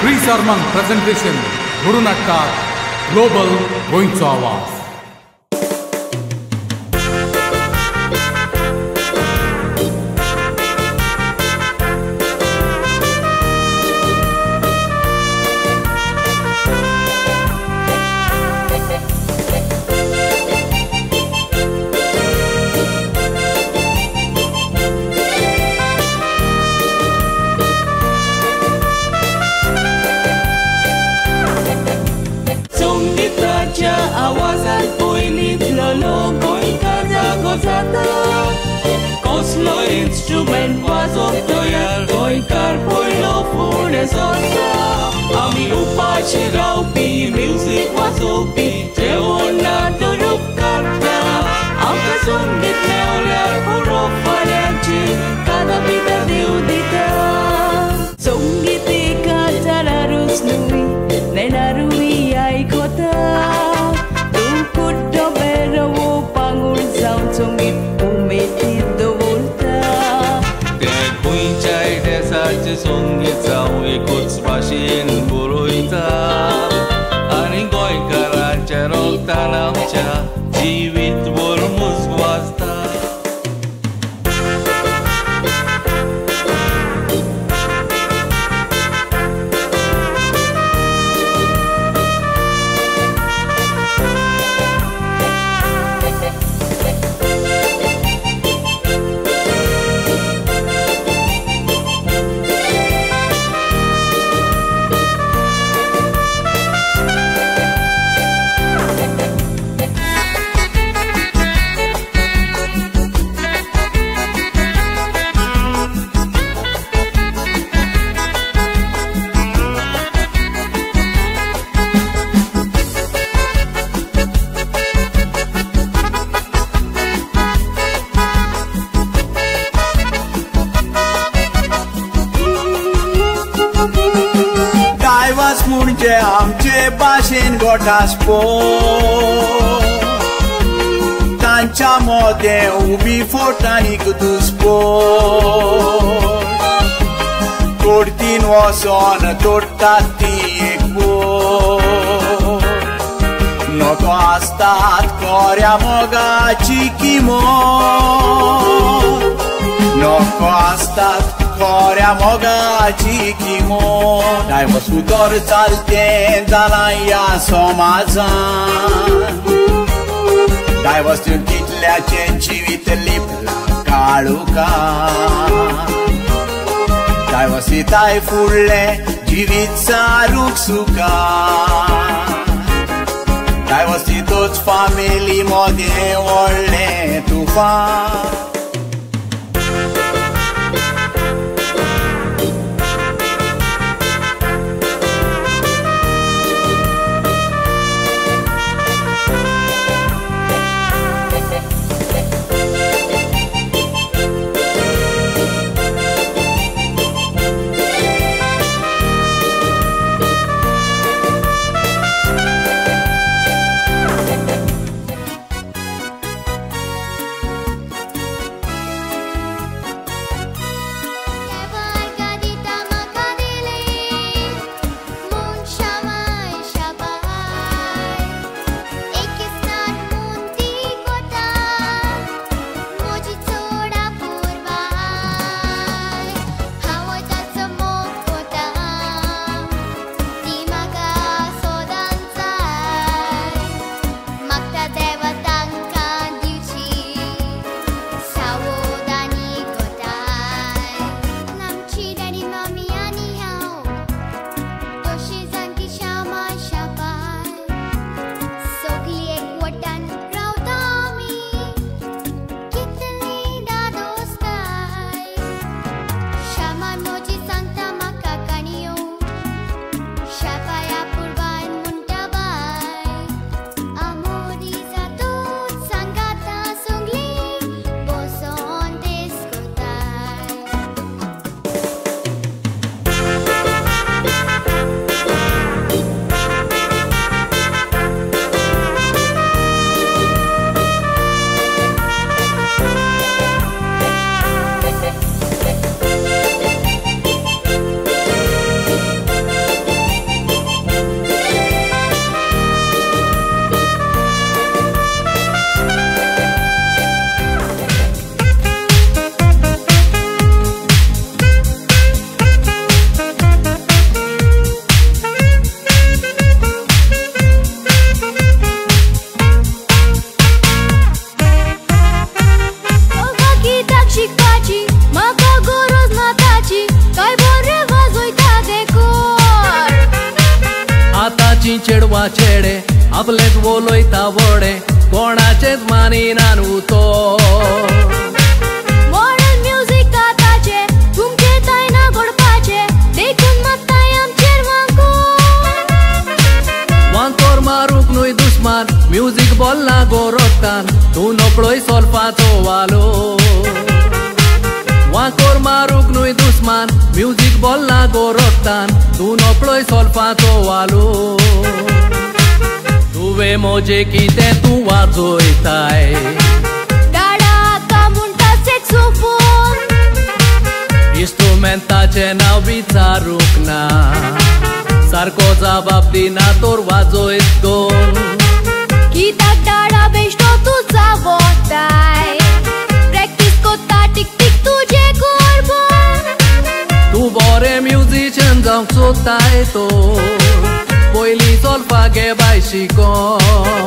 Chris Arman presentation, Guru Natta, Global going to Awas. Awazan poinit lolo koi kaza kozata Koslo instrument wazok toyal koi kar poilo fune sonsa Ami upache raupi music wazopi Teona turuk karta Amka sungit neolar puro fayanchi Kada pita diudita Sungit ikata larus nui Nenarui ay kota Sungit umetido volta Te kuincai de sace sungit sau ikut spasin buruita Ani goi karanca rok tanam cha Jiwit burmus wasta म्हणजे आमचे भाशेन घोटास्पो तांच्या मोदे उबी फोटांनीक दुस्पो तोडतीन वचोन तोडटात ती एक बोट नको आसतात कोऱ्या मोगाची किंमत नको आसतात कोऱ्या मोगाची किंमत डायवस उदोर चालतें जालां ह्या समाजान डायवस कितल्याचें जिवीत लिपलां काळुकान डायवसिताय फुडलें जिवीत सारूंक सुखान डायवसितोच फामिली मोदें व्हडलें तुफान आपलेच उलयता वडे कोणाचेच मानिना न्हू तो मॉडर्न म्युझिक आताचे तुमचे थंय ना घडपाचे देखून मागताय आमचेर वांकोर मारूंक न्हय दुस्मान म्युझिक बोलना गो रोगतान तूं नकळोय सोलपाचो वालो वांकोर मारूंक न्हय दुस्मान म्युझिक बोलना गो रोगतान तूं नकळोय सोलपाचो वालो तुवें मोजे कितें तूं वाजोयताय डाडा आका म्हणटा सॅक्सोफोन इन्स्ट्रुमेंटाचें नांव विचारूंक ना सारको जबाब दिना तोर वाजोयत दोन कित्याक डाडा बेश्टो तुजा वताय प्रॅक्टीस कोत्ता टीक टीक तुजे गोरबोन तूं बरें म्युझिशियन जावंक सोदताय तो पयलीं चलपाक गे बाय शिकोन